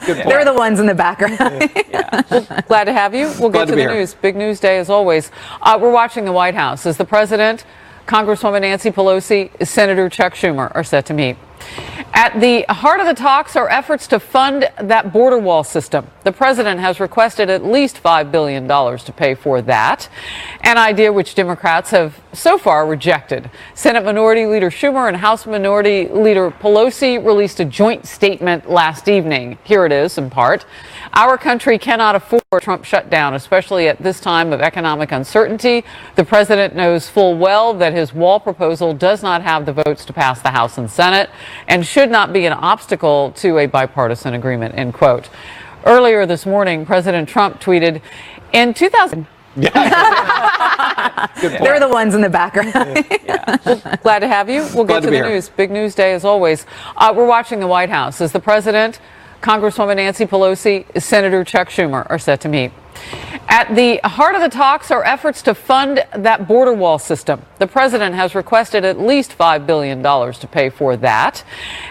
They're the ones in the background. Well, glad to have you. We'll get to the news. Big news day as always. We're watching the White House as the president, Congresswoman Nancy Pelosi, Senator Chuck Schumer are set to meet. At the heart of the talks are efforts to fund that border wall system. The president has requested at least $5 billion to pay for that, an idea which Democrats have so far rejected. Senate Minority Leader Schumer and House Minority Leader Pelosi released a joint statement last evening. Here it is in part. Our country cannot afford a Trump shutdown, especially at this time of economic uncertainty. The president knows full well that his wall proposal does not have the votes to pass the House and Senate and should not be an obstacle to a bipartisan agreement, end quote. Earlier this morning, President Trump tweeted, in 2000. They're the ones in the background. Well, glad to have you. We'll get to the news. Big news day as always. We're watching the White House as the president, Congresswoman Nancy Pelosi, Senator Chuck Schumer are set to meet. At the heart of the talks are efforts to fund that border wall system. The president has requested at least $5 billion to pay for that,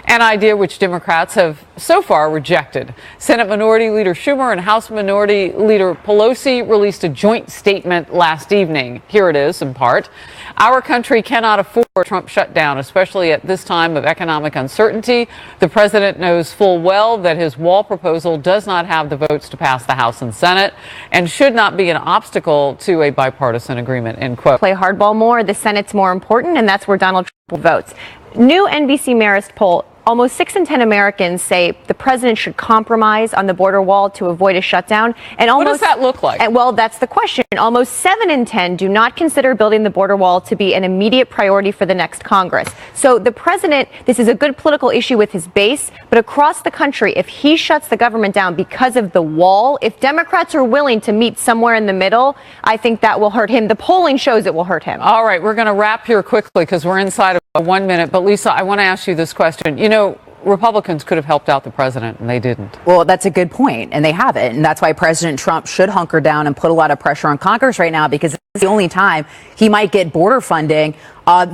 an idea which Democrats have so far rejected. Senate Minority Leader Schumer and House Minority Leader Pelosi released a joint statement last evening. Here it is in part. Our country cannot afford a Trump shutdown, especially at this time of economic uncertainty. The president knows full well that his wall proposal does not have the votes to pass the House and Senate and should not be an obstacle to a bipartisan agreement, end quote. Play hardball more, the Senate's more important, and that's where Donald Trump votes. New NBC Marist poll, almost 6 in 10 Americans say the president should compromise on the border wall to avoid a shutdown. And almost, what does that look like? Well, that's the question. Almost 7 in 10 do not consider building the border wall to be an immediate priority for the next Congress. So the president, this is a good political issue with his base, but across the country, if he shuts the government down because of the wall, if Democrats are willing to meet somewhere in the middle, I think that will hurt him. The polling shows it will hurt him. All right, we're going to wrap here quickly because we're inside of 1 minute. But Lisa, I want to ask you this question. You know, Republicans could have helped out the president, and they didn't. Well, that's a good point, and they haven't. And that's why President Trump should hunker down and put a lot of pressure on Congress right now, because it's the only time he might get border funding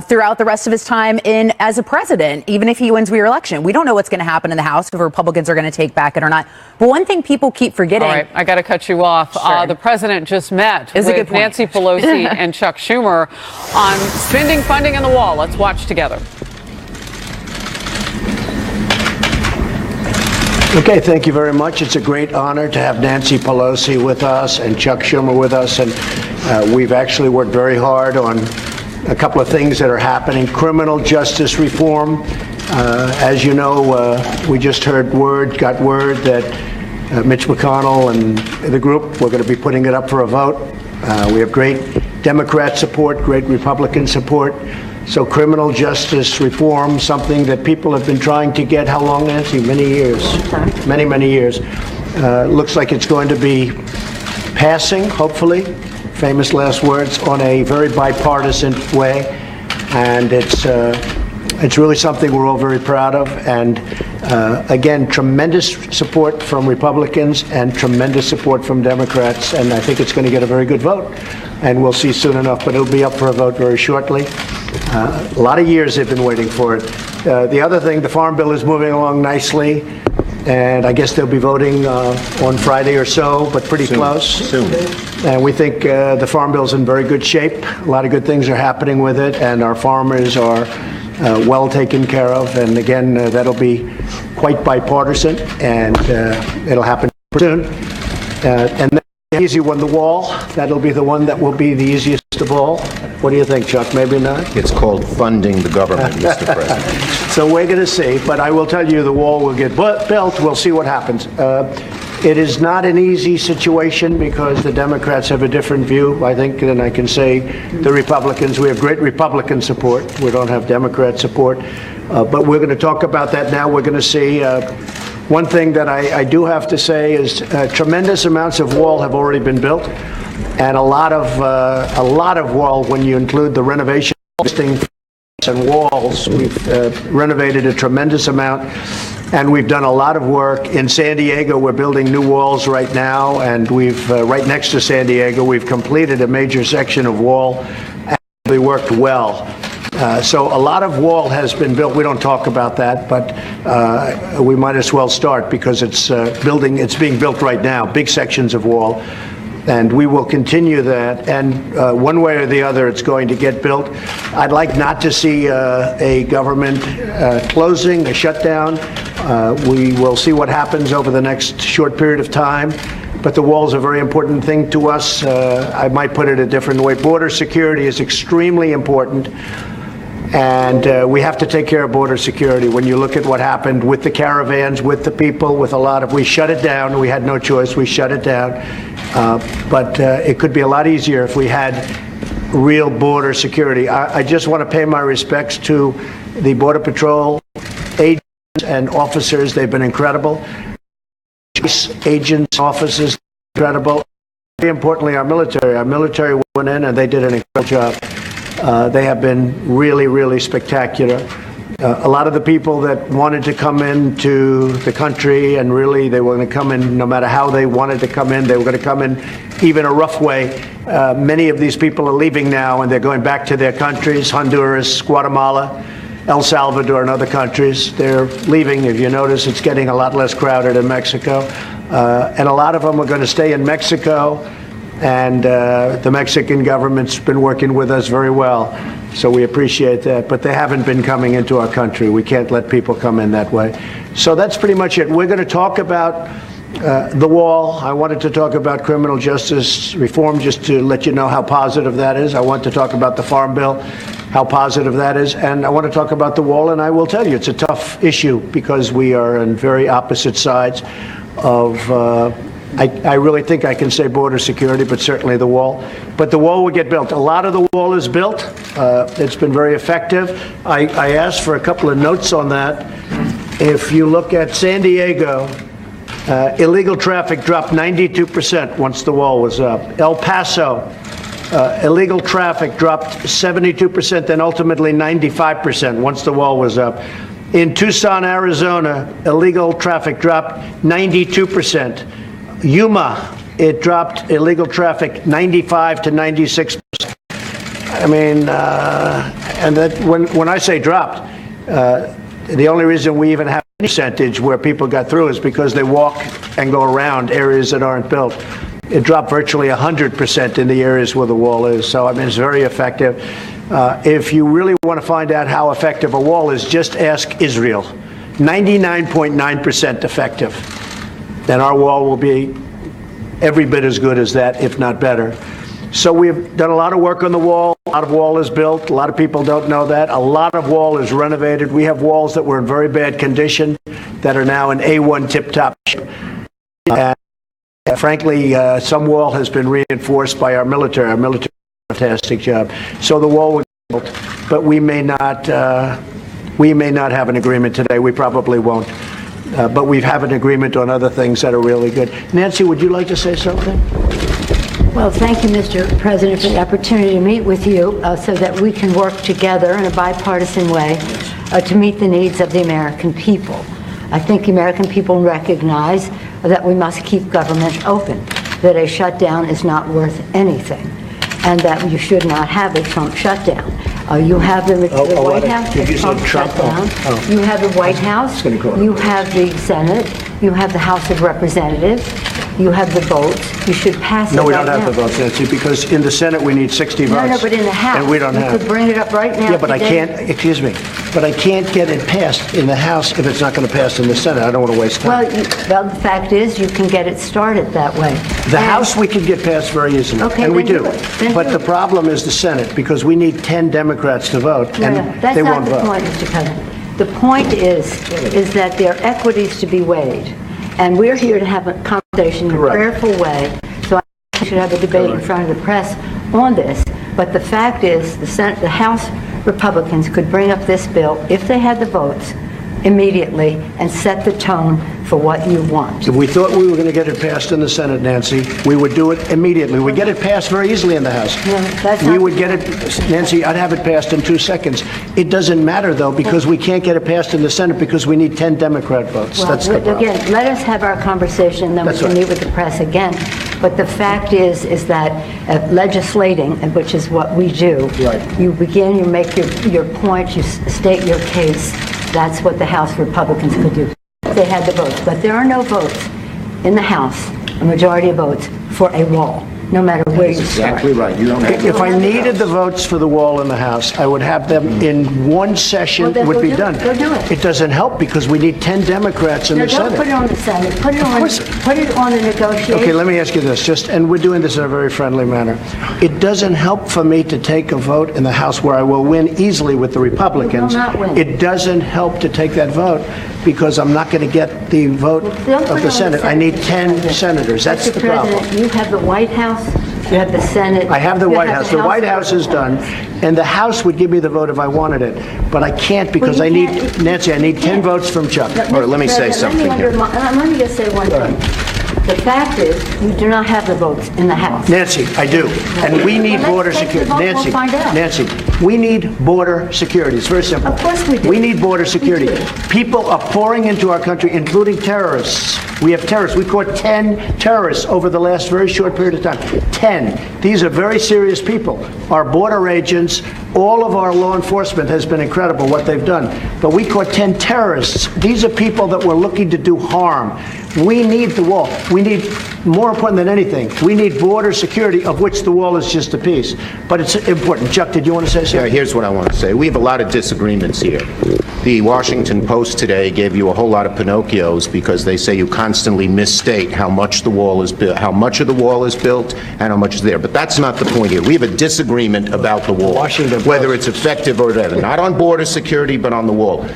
throughout the rest of his time in as a president, even if he wins re-election. We don't know what's going to happen in the House, if Republicans are going to take back it or not. But one thing people keep forgetting. All right, I got to cut you off. Sure. The president just met with Nancy Pelosi and Chuck Schumer on spending funding on the wall. Let's watch together. Okay, thank you very much. It's a great honor to have Nancy Pelosi with us and Chuck Schumer with us. And we've actually worked very hard on a couple of things that are happening. Criminal justice reform. As you know, we just got word that Mitch McConnell and the group, we're going to be putting it up for a vote. We have great Democrat support, great Republican support. So criminal justice reform, something that people have been trying to get, how long, Nancy? Many years. Many years. Looks like it's going to be passing, hopefully, famous last words, on a very bipartisan way. And it's really something we're all very proud of. And again, tremendous support from Republicans and tremendous support from Democrats. And I think it's going to get a very good vote. And we'll see soon enough, but it'll be up for a vote very shortly. A lot of years they've been waiting for it. The other thing, the Farm Bill is moving along nicely, and I guess they'll be voting on Friday or so, but pretty close. Soon. And we think the Farm Bill's in very good shape. A lot of good things are happening with it, and our farmers are well taken care of. And again, that'll be quite bipartisan, and it'll happen soon. And then the easy one, the wall, that'll be the one that will be the easiest of all. What do you think, Chuck? Maybe not? It's called funding the government, Mr. President. So we're going to see, but I will tell you the wall will get built. We'll see what happens. It is not an easy situation because the Democrats have a different view, I think, than I can say the Republicans. We have great Republican support. We don't have Democrat support. But we're going to talk about that now. We're going to see. One thing that I do have to say is tremendous amounts of wall have already been built, and a lot of wall when you include the renovation and walls. We've renovated a tremendous amount, and we've done a lot of work in San Diego. We're building new walls right now, and we've right next to San Diego, we've completed a major section of wall, and we worked well. So a lot of wall has been built. We don't talk about that, but we might as well start because it's being built right now, big sections of wall. And we will continue that. And one way or the other, it's going to get built. I'd like not to see a government closing, a shutdown. We will see what happens over the next short period of time. But the wall is a very important thing to us. I might put it a different way. Border security is extremely important. And we have to take care of border security. When you look at what happened with the caravans, with the people, with we shut it down. We had no choice. We shut it down. But it could be a lot easier if we had real border security. I just want to pay my respects to the Border Patrol agents and officers. They've been incredible. Agents, officers, incredible. Very importantly, our military. Our military went in and they did an incredible job. They have been really, really spectacular. A lot of the people that wanted to come into the country, and really they were going to come in no matter how they wanted to come in, they were going to come in even a rough way. Many of these people are leaving now and they're going back to their countries, Honduras, Guatemala, El Salvador, and other countries. They're leaving. If you notice, it's getting a lot less crowded in Mexico. And a lot of them are going to stay in Mexico. And the Mexican government's been working with us very well. So we appreciate that. But they haven't been coming into our country. We can't let people come in that way. So that's pretty much it. We're going to talk about the wall. I wanted to talk about criminal justice reform just to let you know how positive that is. I want to talk about the Farm Bill, how positive that is. And I want to talk about the wall. And I will tell you, it's a tough issue because we are on very opposite sides of I really think I can say border security, but certainly the wall. But the wall will get built. A lot of the wall is built. It's been very effective. I asked for a couple of notes on that. If you look at San Diego, illegal traffic dropped 92% once the wall was up. El Paso, illegal traffic dropped 72%, then ultimately 95% once the wall was up. In Tucson, Arizona, illegal traffic dropped 92%. Yuma, it dropped illegal traffic 95 to 96%. I mean, and that when I say dropped, the only reason we even have a percentage where people got through is because they walk and go around areas that aren't built. It dropped virtually 100% in the areas where the wall is. So, I mean, it's very effective. If you really want to find out how effective a wall is, just ask Israel. 99.9% effective. Then our wall will be every bit as good as that, if not better. So we've done a lot of work on the wall. A lot of wall is built. A lot of people don't know that. A lot of wall is renovated. We have walls that were in very bad condition that are now in A1 tip-top shape. And frankly, some wall has been reinforced by our military. Our military did a fantastic job. So the wall will be built, but we may not have an agreement today. We probably won't. But we have an agreement on other things that are really good. Nancy, would you like to say something? Well, thank you, Mr. President, for the opportunity to meet with you so that we can work together in a bipartisan way to meet the needs of the American people. I think the American people recognize that we must keep government open, that a shutdown is not worth anything, and that you should not have a Trump shutdown. You have the White House, the Trump shutdown. You have the White House. You have the Senate. You have the House of Representatives. You have the votes. You should pass it right now. No, we don't have the votes, Nancy, because in the Senate we need 60 votes. No, but in the House, and we don't have. You could bring it up right now. Yeah, but today. I can't, excuse me, but I can't get it passed in the House if it's not going to pass in the Senate. I don't want to waste time. Well, the fact is you can get it started that way. The House we can get passed very easily, okay, and we do. But the problem is the Senate, because we need 10 Democrats to vote, and they won't vote. That's not the point, Mr. President. The point is that there are equities to be weighed. And we're here to have a conversation in a prayerful way. So I think we should have a debate in front of the press on this. But the fact is, the House Republicans could bring up this bill if they had the votes immediately and set the tone for what you want. If we thought we were going to get it passed in the Senate, Nancy, we would do it immediately. We'd get it passed very easily in the House. No, that's We not- would get it, Nancy, I'd have it passed in 2 seconds. It doesn't matter, though, because we can't get it passed in the Senate because we need 10 Democrat votes. Well, That's the problem. again, let us have our conversation, then we That's can right. meet with the press again. But the fact is that legislating, which is what we do, Right. you begin, you make your point, you state your case. That's what the House Republicans could do. They had the votes, but there are no votes in the House, a majority of votes, for a wall, no matter where you start. Exactly right. You don't have. If I needed the votes for the wall in the House, I would have them in one session. Well, then It would go be do done. it. Go do it. It doesn't help because we need 10 Democrats in No, the don't put it Senate. on the Senate, put it on course. the negotiation. Okay, let me ask you this, and we're doing this in a very friendly manner. It doesn't help for me to take a vote in the House where I will win easily with the Republicans. You will not win. It doesn't help to take that vote because I'm not going to get the vote Don't put of it the on Senate. I need 10 senators. That's Mr. the problem. President, you have the White House, you have the Senate. I have the you White House. The White House is done, and the House would give me the vote if I wanted it, but I can't because Well, I you need, can't- Nancy, I need you 10 can't. votes from Chuck. All right, let me say something here. Let me just say one thing. The fact is, you do not have the votes in the House. Nancy, I do. And we need Well, border let's take the security. vote, we'll Nancy, find out. Nancy, we need border security. It's very simple. Of course we do. We need border security. do. People are pouring into our country, including terrorists. We have terrorists. We caught 10 terrorists over the last very short period of time. 10. These are very serious people. Our border agents, all of our law enforcement has been incredible what they've done. But we caught 10 terrorists. These are people that were looking to do harm. We need the wall. We need, more important than anything, we need border security, of which the wall is just a piece. But it's important. Chuck, did you want to say Yeah, something? here's what I want to say. We have a lot of disagreements here. The Washington Post today gave you a whole lot of Pinocchios because they say you constantly misstate how much the wall is built, how much of the wall is built, and how much is there. But that's not the point here. We have a disagreement about the wall, Washington whether Post. it's effective or whatever. Not on border security, but on the wall.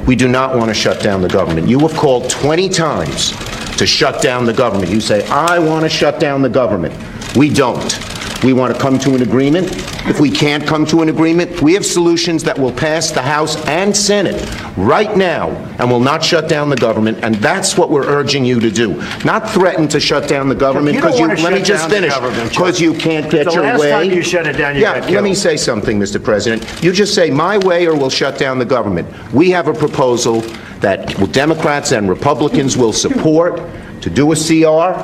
We do not want to shut down the government. You have called 20 times to shut down the government. You say, I want to shut down the government. We don't. We want to come to an agreement. If we can't come to an agreement, we have solutions that will pass the House and Senate right now and will not shut down the government, and that's what we're urging you to do. Not threaten to shut down the government You don't because wanna let me shut just down the finish, government, Chuck. because you can't get The your last way. time you shut it down, you got Yeah, let killed. me say something, Mr. President. You just say my way or we'll shut down the government. We have a proposal that Democrats and Republicans will support to do a CR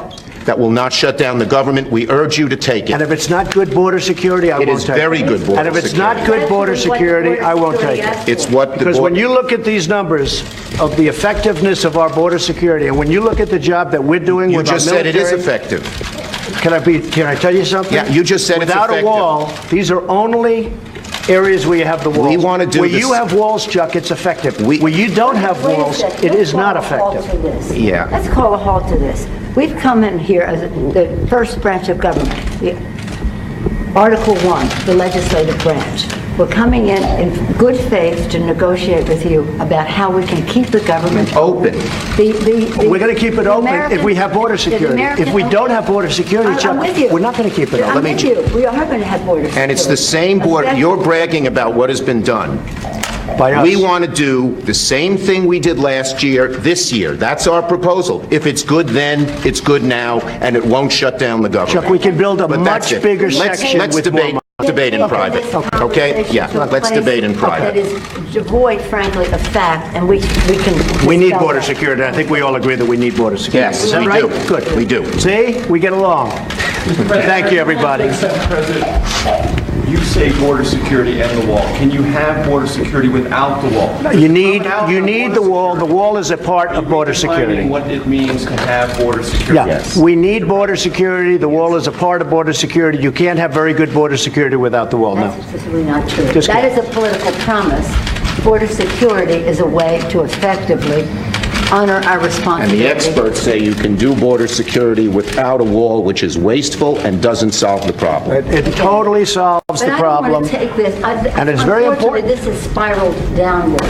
that will not shut down the government. We urge you to take And it. if it's not good border security, I It won't is take it. very good border And if it's not security. good border security, I won't take it. It's what the Because when board- you look at these numbers of the effectiveness of our border security, and when you look at the job that we're doing You with our just said it is military- effective. Can I tell you something? Yeah, you just said it's Without effective. a wall, these are only areas where you have the walls. We wanna do Where this- you have walls, Chuck, it's effective. We- Where you don't have Wait a walls, second. it Let's is not call a halt effective. to this. Yeah. Let's call a halt to this. We've come in here as the first branch of government, Article 1, the legislative branch. We're coming in good faith to negotiate with you about how we can keep the government Open. We're going to keep it open if we have border security. If we don't have border security, Chuck, I'm with you. we're not going to keep it I'm open. with you. We are going to have border security. And it's the same board, you're bragging about what has been done. By us. We want to do the same thing we did last year, this year. That's our proposal. If it's good then, it's good now, and it won't shut down the government. Chuck, we can build a But that's much it. bigger Let's- section let's with more debate. money. Debate in private. Okay? Yeah, let's debate in private. That is devoid, frankly, of fact, and we can... We need dispel border that. security. I think we all agree that we need border security. Yes, Is that we right? do. Good. We do. See? We get along. Thank you, everybody. Mr. President, you say border security and the wall. Can you have border security without the wall? You need the wall. The wall is a part of border security. Defining what it means to have border security. Yeah, we need border security. The wall is a part of border security. You can't have very good border security without the wall, no. That's just really not true. Just That kidding. is a political promise. Border security is a way to effectively honor our And responsibility. the experts say you can do border security without a wall, which is wasteful and doesn't solve the problem. It totally solves But the I don't problem. want to take this, And it's very important. Unfortunately, this has spiraled downward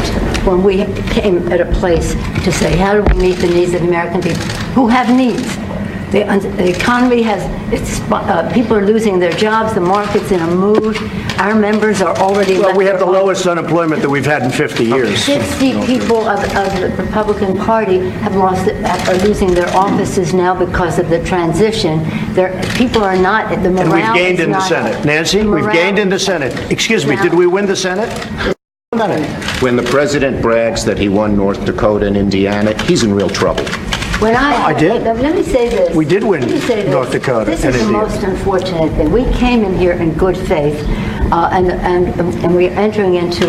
when we came at a place to say, how do we meet the needs of the American people who have needs? The economy people are losing their jobs. The market's in a mood. Our members are already. Well, we have the lowest unemployment that we've had in 50 years. 60 people of the Republican Party are losing their offices now because of the transition. People are not. The morale. And we've gained in the Senate, Nancy. We've gained in the Senate. Excuse me. Did we win the Senate? When the president brags that he won North Dakota and Indiana, he's in real trouble. I did. Let me say this. We did win North Dakota This and is the Indiana. most unfortunate thing. We came in here in good faith, and we're entering into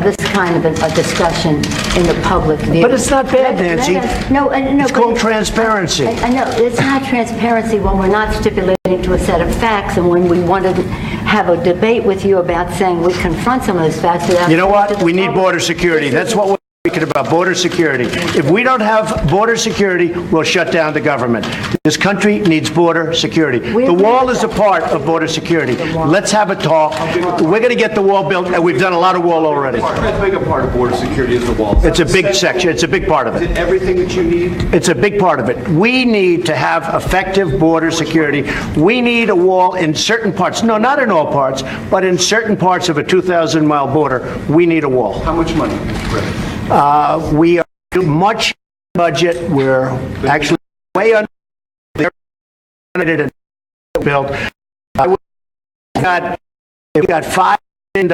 this kind of a discussion in the public view. But it's not bad, Nancy. No, it's called transparency. I know it's not transparency when we're not stipulating to a set of facts, and when we want to have a debate with you about saying we confront some of those facts. You know what? We need border security. That's what we're speaking about, border security. If we don't have border security, we'll shut down the government. This country needs border security. The wall is a part of border security. Let's have a talk. We're going to get the wall built, and we've done a lot of wall already. How big a part of border security is the wall? It's a big section. It's a big part of Is it. it everything that you need? It's a big part of it. We need to have effective border security. We need a wall in certain parts. No, not in all parts, but in certain parts of a 2,000-mile border, we need a wall. How much money, Mr. President? We are much budget. We're actually way under and built. We've got $5 billion.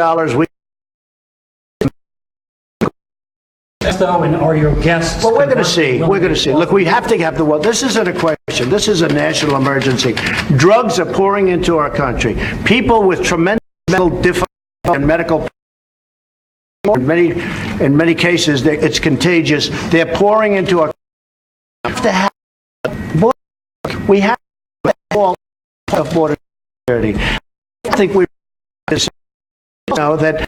Though, and are your guests? Well, we're going to see. We're going to see. Look, we have to have the wall. This isn't a question. This is a national emergency. Drugs are pouring into our country. People with tremendous mental difficulty and medical. In many cases, it's contagious. They're pouring into our. We have a wall of border security. I think we know that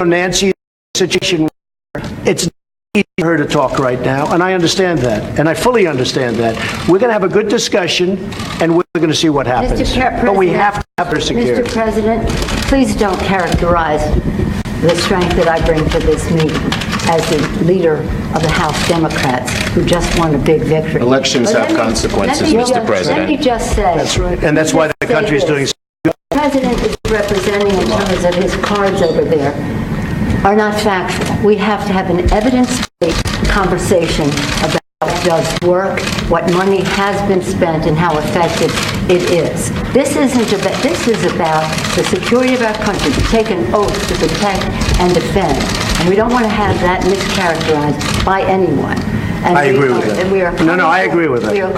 Nancy's situation. It's easy for her to talk right now, and I understand that, and I fully understand that. We're going to have a good discussion, and we're going to see what happens. But we have to have her security. Mr. President, please don't characterize the strength that I bring to this meeting as the leader of the House Democrats who just won a big victory. Elections have consequences, Mr. President. Let me just say. That's right, and that's why the country is doing. The President is representing in terms of his cards over there are not factual. We have to have an evidence-based conversation about what does work, what money has been spent, and how effective it is. This is about the security of our country, to take an oath to protect and defend. And we don't want to have that mischaracterized by anyone. And I agree with that. No, I agree with that. We are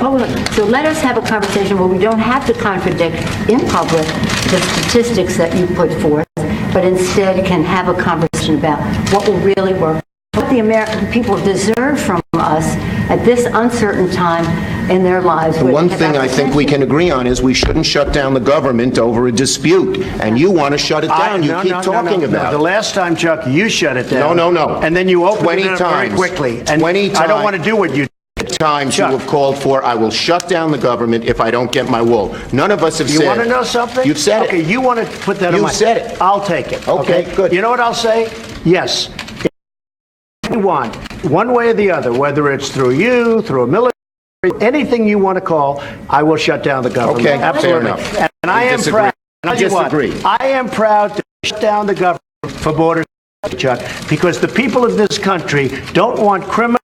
so let us have a conversation where we don't have to contradict in public the statistics that you put forth, but instead can have a conversation about what will really work, what the American people deserve from us at this uncertain time in their lives. One thing I think we can agree on is we shouldn't shut down the government over a dispute, and you want to shut it down. You keep talking about it. The last time, Chuck, you shut it down. No. And then you opened 20 it up very times. quickly. And 20 times. I don't want to do what you times Chuck. you have called for, I will shut down the government if I don't get my wall. None of us have said. You want to know something? You've said it. Okay, you want to put that on my... You've said it. I'll take it. Okay, good. You know what I'll say? Yes. If you want, one way or the other, whether it's through you, through a military, anything you want to call, I will shut down the government. Okay, absolutely. fair enough. And I am proud. I disagree. I am proud to shut down the government for border, Chuck, because the people of this country don't want criminals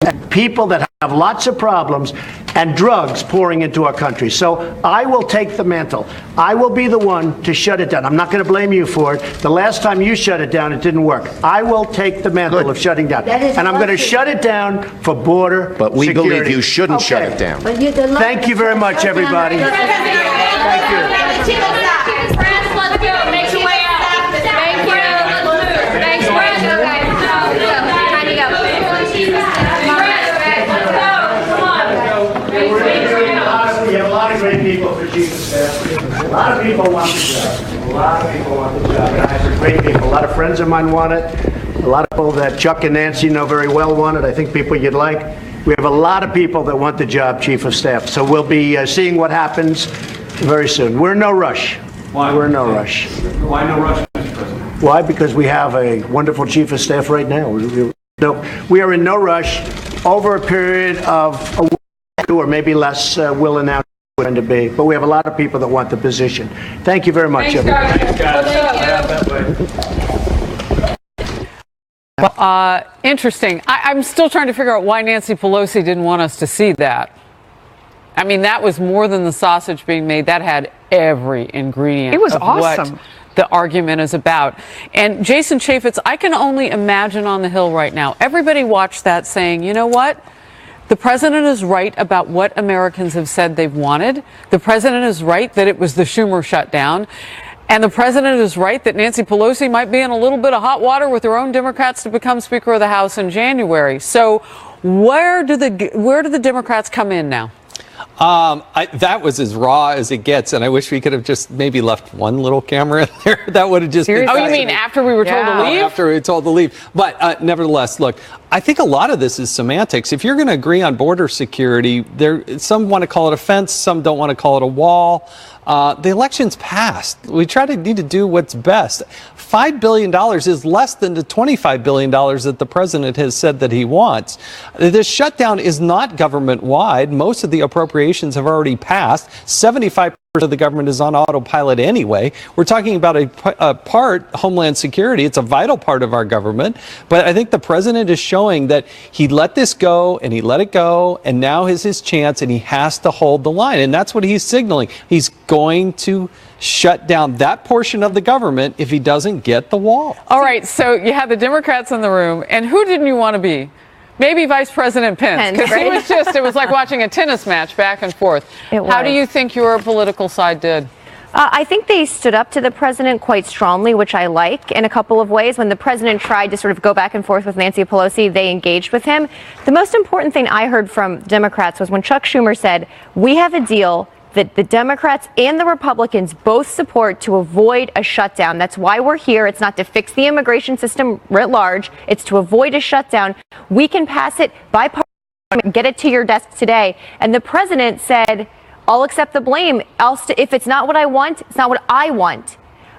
and people that have lots of problems and drugs pouring into our country. So I will take the mantle. I will be the one to shut it down. I'm not going to blame you for it. The last time you shut it down, it didn't work. I will take the mantle of shutting down. And I'm going to shut it down for border But we security. believe you shouldn't shut it down. Thank you very much, everybody. Thank you. Let's go. Make your way out. Thank you. Thanks, Brad. Time to go. We have a lot of great people for Chief of Staff. A lot of people want the job. A lot of people want the job. And I have great people. A lot of friends of mine want it. A lot of people that Chuck and Nancy know very well want it. I think people you'd like. We have a lot of people that want the job, Chief of Staff. So we'll be seeing what happens very soon. We're in no rush. Why? We're in no rush. Why no rush, Mr. President? Why? Because we have a wonderful Chief of Staff right now. We are in no rush. Over a period of a or maybe less will announce what it's going to be. But we have a lot of people that want the position. Thank you very much, everybody. Interesting. I'm still trying to figure out why Nancy Pelosi didn't want us to see that. I mean, that was more than the sausage being made. That had every ingredient. It was of awesome. What the argument is about. And Jason Chaffetz, I can only imagine on the Hill right now, everybody watched that saying, you know what? The president is right about what Americans have said they've wanted. The president is right that it was the Schumer shutdown. And the president is right that Nancy Pelosi might be in a little bit of hot water with her own Democrats to become Speaker of the House in January. So where do the Democrats come in now? That was as raw as it gets, and I wish we could have just maybe left one little camera in there. That would have just been. Oh, you mean after we were told to leave? After we were told to leave. But nevertheless, look, I think a lot of this is semantics. If you're going to agree on border security, some want to call it a fence, some don't want to call it a wall. The election's passed. We need to do what's best. $5 billion is less than the $25 billion that the president has said that he wants. This shutdown is not government-wide. Most of the appropriations have already passed. 75% of the government is on autopilot anyway. We're talking about a part, Homeland Security. It's a vital part of our government. But I think the president is showing that he let this go and he let it go, and now is his chance, and he has to hold the line. And that's what he's signaling. He's going to shut down that portion of the government if he doesn't get the wall. All right, so you had the Democrats in the room, and who didn't you want to be? Maybe Vice President Pence, because it was like watching a tennis match back and forth. How do you think your political side did? I think they stood up to the president quite strongly, which I like in a couple of ways. When the president tried to sort of go back and forth with Nancy Pelosi, they engaged with him. The most important thing I heard from Democrats was when Chuck Schumer said, we have a deal that the Democrats and the Republicans both support to avoid a shutdown. That's why we're here. It's not to fix the immigration system writ large. It's to avoid a shutdown. We can pass it bipartisan, get it to your desk today. And the president said, I'll accept the blame. If it's not what I want, it's not what I want.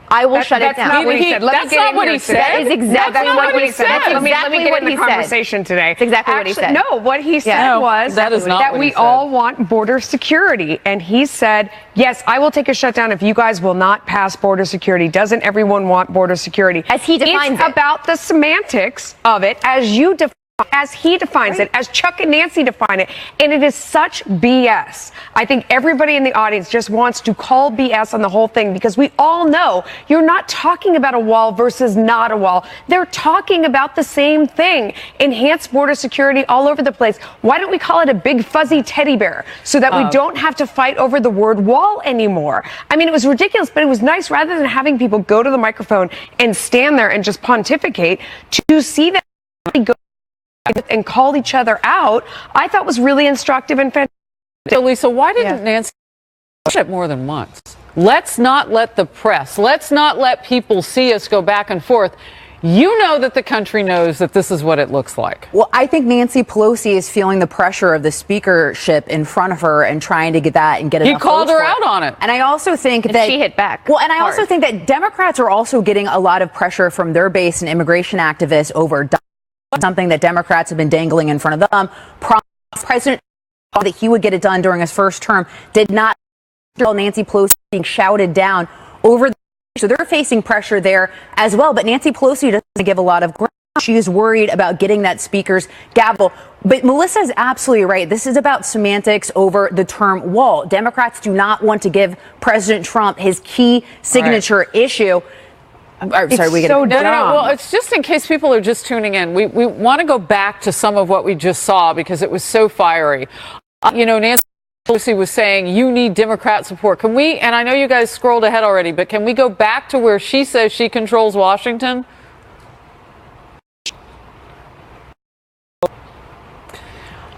I will shut it down. That's not what he said. That's not what he said. That is exactly what he said. Let me get in the conversation today. That's exactly what he said. No, what he said was that we all want border security. And he said, yes, I will take a shutdown if you guys will not pass border security. Doesn't everyone want border security? As he defines it. It's about the semantics of it as you define. As he defines it, as Chuck and Nancy define it, and it is such BS. I think everybody in the audience just wants to call BS on the whole thing because we all know you're not talking about a wall versus not a wall. They're talking about the same thing. Enhanced border security all over the place. Why don't we call it a big fuzzy teddy bear so that we don't have to fight over the word wall anymore? I mean, it was ridiculous, but it was nice rather than having people go to the microphone and stand there and just pontificate to see that go and call each other out. I thought was really instructive and fantastic. So, Lisa, why didn't Nancy push it more than once? Let's not let the press, let's not let people see us go back and forth. You know that the country knows that this is what it looks like. Well, I think Nancy Pelosi is feeling the pressure of the speakership in front of her and trying to get that and get it. He called her out on it. And I also think that she hit back. Well, and I also think that Democrats are also getting a lot of pressure from their base and immigration activists over something that Democrats have been dangling in front of them. President that he would get it done during his first term did not. Nancy Pelosi being shouted down over so they're facing pressure there as well. But Nancy Pelosi doesn't give a lot of ground. She is worried about getting that speaker's gavel. But Melissa is absolutely right. This is about semantics over the term wall. Democrats do not want to give President Trump his key signature issue. Sorry, we get so no. Well, it's just in case people are just tuning in. We want to go back to some of what we just saw because it was so fiery. Nancy Pelosi was saying you need Democrat support. Can we? And I know you guys scrolled ahead already, but can we go back to where she says she controls Washington?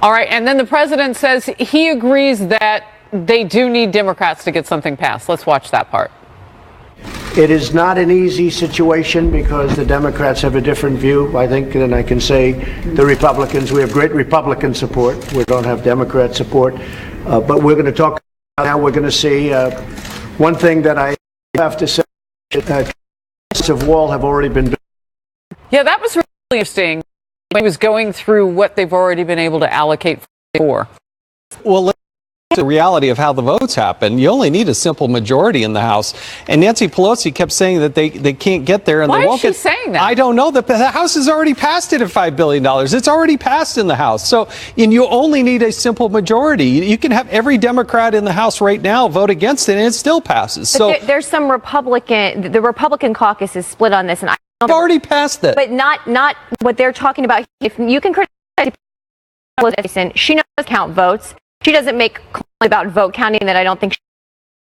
All right, and then the president says he agrees that they do need Democrats to get something passed. Let's watch that part. It is not an easy situation because the Democrats have a different view, I think, than I can say the Republicans. We have great Republican support. We don't have Democrat support. But we're going to talk now. We're going to see one thing that I have to say. Of wall have already been built. Yeah, that was really interesting. He was going through what they've already been able to allocate for. Well, the reality of how the votes happen. You only need a simple majority in the House. And Nancy Pelosi kept saying that they can't get there. And Why they won't is she saying that? I don't know. The House has already passed it at $5 billion. It's already passed in the House. So and you only need a simple majority. You can have every Democrat in the House right now vote against it and it still passes. But so there's some the Republican caucus is split on this. And I've already passed it. But not what they're talking about. If you can criticize Pelosi, she knows how to count votes. She doesn't make claims about vote counting that I don't think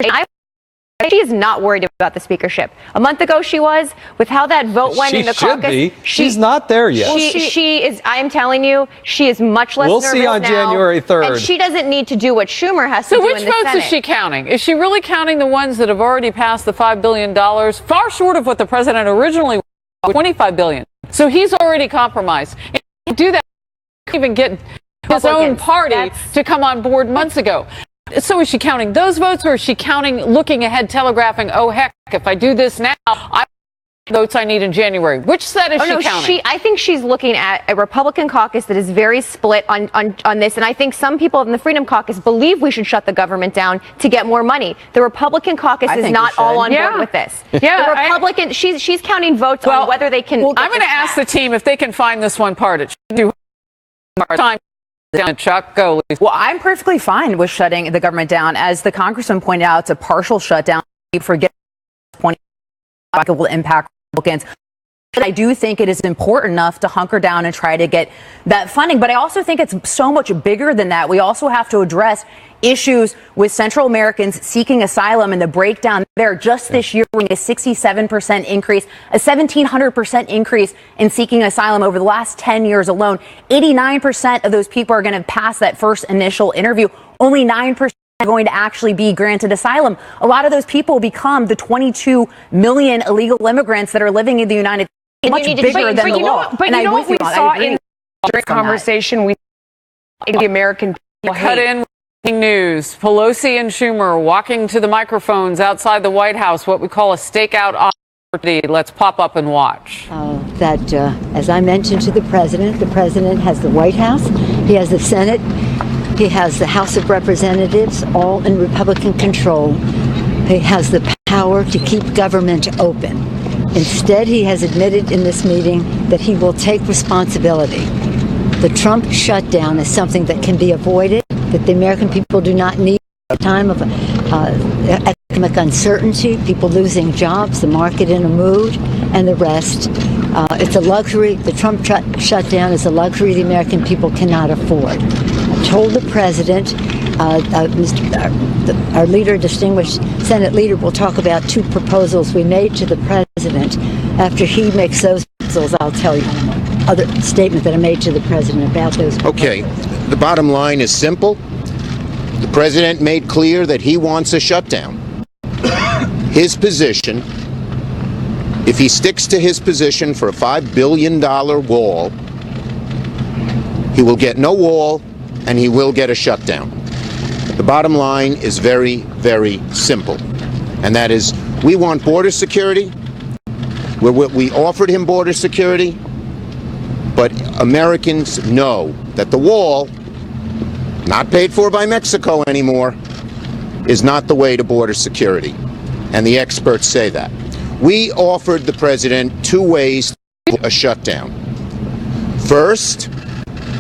she is not worried about the speakership. A month ago she was, with how that vote went in the caucus. Be. She's not there yet. She is, I am telling you, she is much less nervous now. We'll see on January 3rd. And she doesn't need to do what Schumer has to do in the Senate. So which votes is she counting? Is she really counting the ones that have already passed the $5 billion, far short of what the president originally wanted, $25 billion? So he's already compromised. And to do that, he didn't even get his own party to come on board months ago. So is she counting those votes, or is she counting, looking ahead, telegraphing, oh, heck, if I do this now, I votes I need in January? Which set is she counting? I think she's looking at a Republican caucus that is very split on this. And I think some people in the Freedom Caucus believe we should shut the government down to get more money. The Republican caucus is not all on board with this. Yeah, the Republican, she's counting votes on whether they can. I'm going to ask the team if they can find this one part. It should do time. Chuck, go. Well, I'm perfectly fine with shutting the government down. As the congressman pointed out, it's a partial shutdown. Forget 20 will impact Republicans. But I do think it is important enough to hunker down and try to get that funding. But I also think it's so much bigger than that. We also have to address issues with Central Americans seeking asylum and the breakdown there. Just this year, we're seeing a 67% increase, a 1,700% increase in seeking asylum over the last 10 years alone. 89% of those people are going to pass that first initial interview. Only 9% are going to actually be granted asylum. A lot of those people become the 22 million illegal immigrants that are living in the United States. Much bigger than the law. But you know what we saw in the conversation? We saw the American people cut in news. Pelosi and Schumer walking to the microphones outside the White House, what we call a stakeout opportunity. Let's pop up and watch. As I mentioned to the president has the White House, he has the Senate, he has the House of Representatives, all in Republican control. He has the power to keep government open. Instead, he has admitted in this meeting that he will take responsibility. The Trump shutdown is something that can be avoided, that the American people do not need at a time of economic uncertainty, people losing jobs, the market in a mood, and the rest. It's a luxury. The Trump shutdown is a luxury the American people cannot afford. I told the president, our leader, distinguished Senate leader, will talk about two proposals we made to the president. After he makes those proposals, I'll tell you other statement that I made to the president about those proposals. Okay, the bottom line is simple. The president made clear that he wants a shutdown. His position, if he sticks to his position for a $5 billion wall, he will get no wall and he will get a shutdown. The bottom line is very, very simple. And that is, we want border security. We offered him border security. But Americans know that the wall, not paid for by Mexico anymore, is not the way to border security. And the experts say that. We offered the president two ways to a shutdown. First,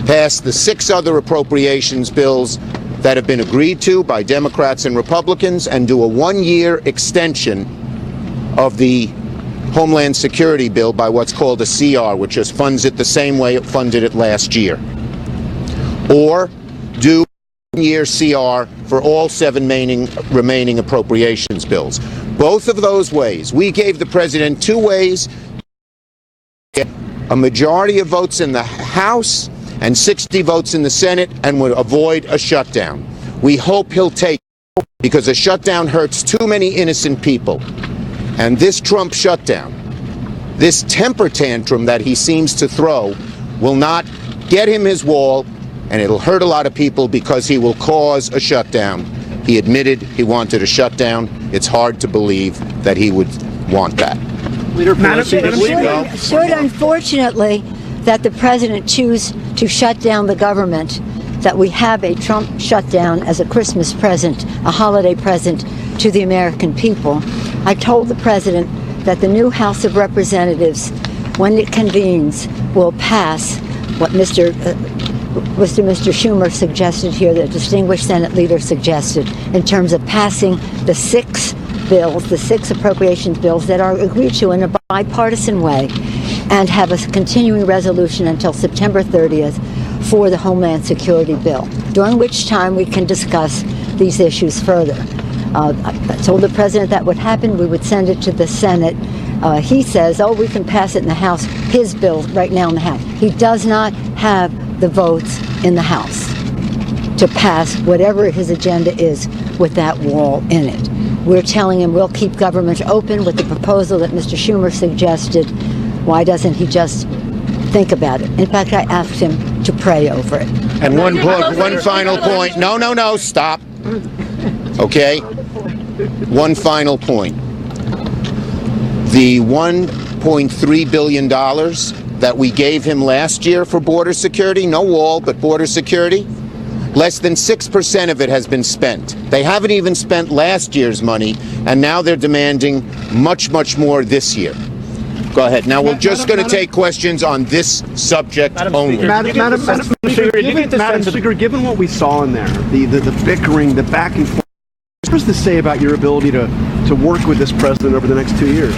pass the 6 other appropriations bills that have been agreed to by Democrats and Republicans and do a 1-year extension of the Homeland Security bill by what's called a CR, which just funds it the same way it funded it last year. Or do a 1-year CR for all 7 remaining appropriations bills. Both of those ways, we gave the president 2 ways to get a majority of votes in the House and 60 votes in the Senate and would avoid a shutdown. We hope he'll take it because a shutdown hurts too many innocent people. And this Trump shutdown, this temper tantrum that he seems to throw, will not get him his wall, and it'll hurt a lot of people because he will cause a shutdown. He admitted he wanted a shutdown. It's hard to believe that he would want that. Leader Pelosi, should unfortunately that the president choose to shut down the government, that we have a Trump shutdown as a Christmas present, a holiday present to the American people. I told the president that the new House of Representatives, when it convenes, will pass what Mr. Schumer suggested here, the distinguished Senate leader suggested, in terms of passing the 6 bills, the 6 appropriations bills that are agreed to in a bipartisan way, and have a continuing resolution until September 30th for the Homeland Security bill, during which time we can discuss these issues further. I told the president that would happen. We would send it to the Senate. He says, oh, we can pass it in the House, his bill right now in the House. He does not have the votes in the House to pass whatever his agenda is with that wall in it. We're telling him we'll keep government open with the proposal that Mr. Schumer suggested. Why doesn't he just think about it? In fact, I asked him to pray over it. And one final point. No, stop. Okay? One final point. The $1.3 billion that we gave him last year for border security, no wall, but border security, less than 6% of it has been spent. They haven't even spent last year's money, and now they're demanding much, much more this year. Go ahead. Now, we're just going to take questions on this subject only. Madam Speaker, given what we saw in there, the bickering, the back and forth, what does this say about your ability to work with this president over the next 2 years?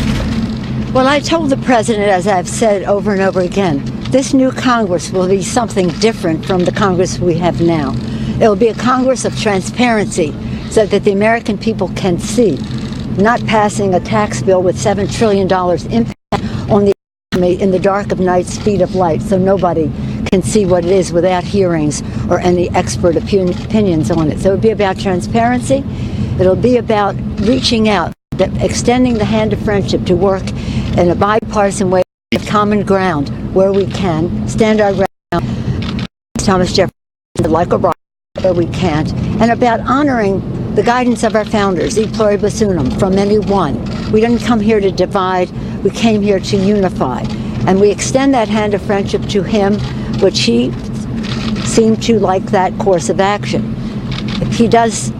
Well, I told the president, as I've said over and over again, this new Congress will be something different from the Congress we have now. It will be a Congress of transparency so that the American people can see, not passing a tax bill with $7 trillion impact on the economy in the dark of night, speed of light, so nobody can see what it is without hearings or any expert opinions on it. So it'll be about transparency. It'll be about reaching out, extending the hand of friendship to work in a bipartisan way, common ground where we can, stand our ground, Thomas Jefferson, like O'Brien, where we can't, and about honoring the guidance of our founders, e pluribus unum, from any one. We didn't come here to divide, we came here to unify. And we extend that hand of friendship to him, which he seemed to like that course of action. If he does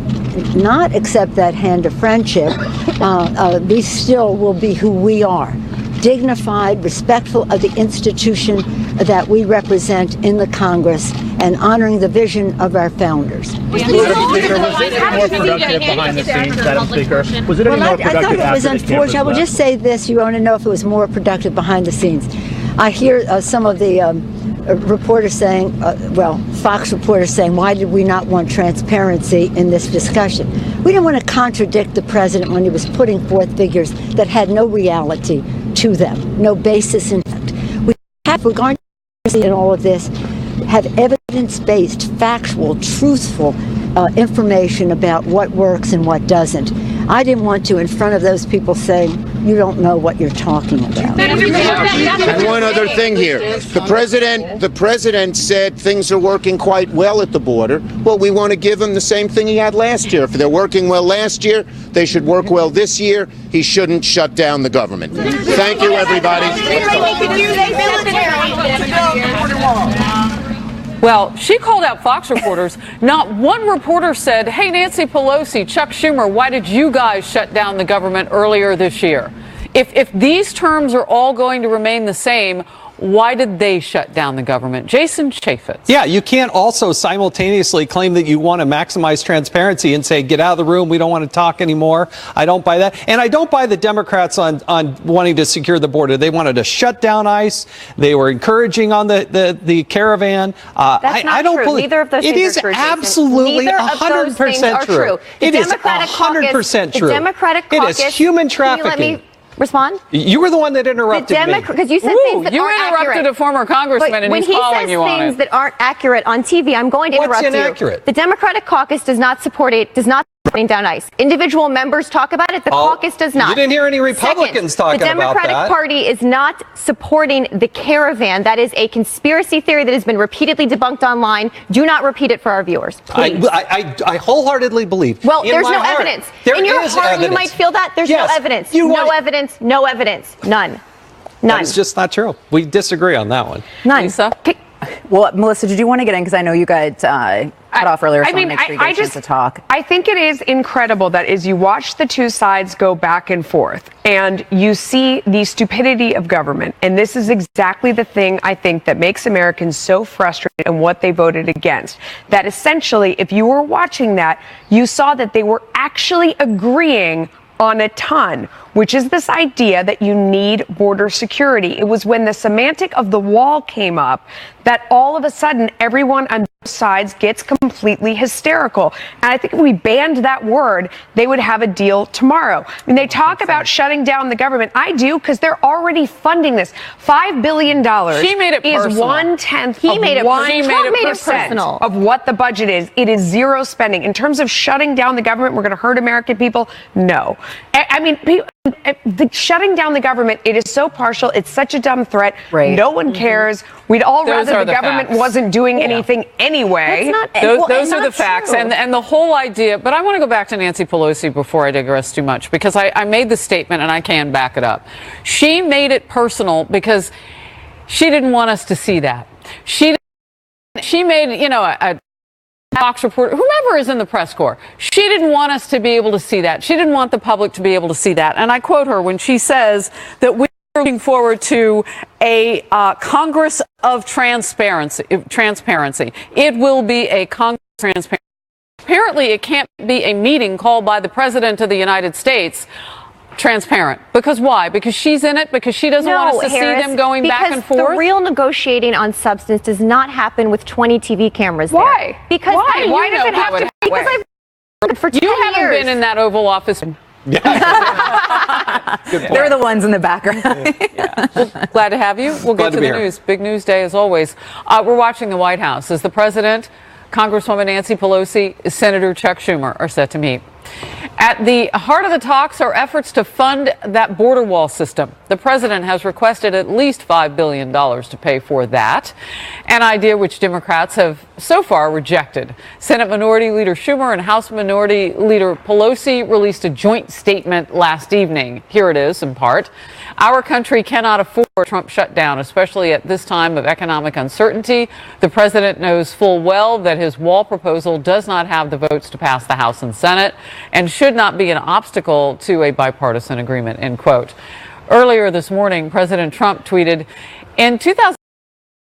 not accept that hand of friendship, we still will be who we are. Dignified, respectful of the institution that we represent in the Congress, and honoring the vision of our founders. Was it more productive behind the scenes, Madam Speaker? Was it any more productive? I thought it was unfortunate. I will just say this, you want to know if it was more productive behind the scenes. I hear some of the reporters saying, Fox reporters saying, why did we not want transparency in this discussion? We didn't want to contradict the president when he was putting forth figures that had no reality to them, no basis in fact. We have, we're going to see in all of this, have evidence-based, factual, truthful information about what works and what doesn't. I didn't want to, in front of those people, say, you don't know what you're talking about. And one other thing here. The president said things are working quite well at the border. Well, we want to give him the same thing he had last year. If they're working well last year, they should work well this year. He shouldn't shut down the government. Thank you, everybody. Well, she called out Fox reporters. Not one reporter said, hey, Nancy Pelosi, Chuck Schumer, why did you guys shut down the government earlier this year? If these terms are all going to remain the same, why did they shut down the government? Jason Chaffetz. Yeah, you can't also simultaneously claim that you want to maximize transparency and say, get out of the room, we don't want to talk anymore. I don't buy that. And I don't buy the Democrats on wanting to secure the border. They wanted to shut down ICE. They were encouraging on the caravan. That's not true. Neither of those things are true. It is absolutely 100% true. It is 100% true. The Democratic caucus. It is human trafficking. Can you let me respond? You were the one that interrupted me. Because you said things that aren't accurate. You interrupted a former congressman, and he's following you on it. When he says things that aren't accurate on TV, I'm going to interrupt you. What's inaccurate? The Democratic caucus does not support supporting down ICE. Individual members talk about it. The caucus does not. You didn't hear any Republicans talking about that. The Democratic Party is not supporting the caravan. That is a conspiracy theory that has been repeatedly debunked online. Do not repeat it for our viewers, please. I wholeheartedly believe. Well, there's no evidence. In your heart, you might feel that. There's no evidence. No evidence. No evidence. None. That is just not true. We disagree on that one. None. Lisa? Well, Melissa, did you want to get in? Because I know you got cut off earlier, so I want to make sure you get a chance to talk. I think it is incredible that as you watch the two sides go back and forth and you see the stupidity of government, and this is exactly the thing I think that makes Americans so frustrated and what they voted against, that essentially if you were watching that, you saw that they were actually agreeing on a ton, which is this idea that you need border security. It was when the semantic of the wall came up that all of a sudden everyone on both sides gets completely hysterical. And I think if we banned that word, they would have a deal tomorrow. I mean, they talk about shutting down the government. I do, because they're already funding this. $5 billion She made it is personal. 1/10 He of made it personal. of what the budget is. It is zero spending. In terms of shutting down the government, we're going to hurt American people? No. I mean, shutting down the government, it is so partial. It's such a dumb threat. Right. No one cares. We'd all Those rather are the government facts. wasn't doing anything anyway. Those are the facts. And the whole idea, but I want to go back to Nancy Pelosi before I digress too much, because I made the statement and I can back it up. She made it personal because she didn't want us to see that. She made, a Fox reporter, whomever is in the press corps, she didn't want us to be able to see that. She didn't want the public to be able to see that. And I quote her when she says that we're looking forward to a Congress of transparency. It will be a Congress of transparency. Apparently, it can't be a meeting called by the President of the United States transparent. Because why? Because she's in it? Because she doesn't want us to see them going back and forth? The real negotiating on substance does not happen with 20 TV cameras there. Why? Because why? Why does it have to be? Because I've worked for 10 You haven't years. been in that Oval Office. They're the ones in the background. Well, glad to have you. We'll get to the news. Big news day as always. We're watching the White House as the President, Congresswoman Nancy Pelosi, Senator Chuck Schumer are set to meet. At the heart of the talks are efforts to fund that border wall system. The president has requested at least $5 billion to pay for that, an idea which Democrats have so far rejected. Senate Minority Leader Schumer and House Minority Leader Pelosi released a joint statement last evening. Here it is, in part. Our country cannot afford a Trump shutdown, especially at this time of economic uncertainty. The president knows full well that his wall proposal does not have the votes to pass the House and Senate and should not be an obstacle to a bipartisan agreement, end quote. Earlier this morning, President Trump tweeted, in 2000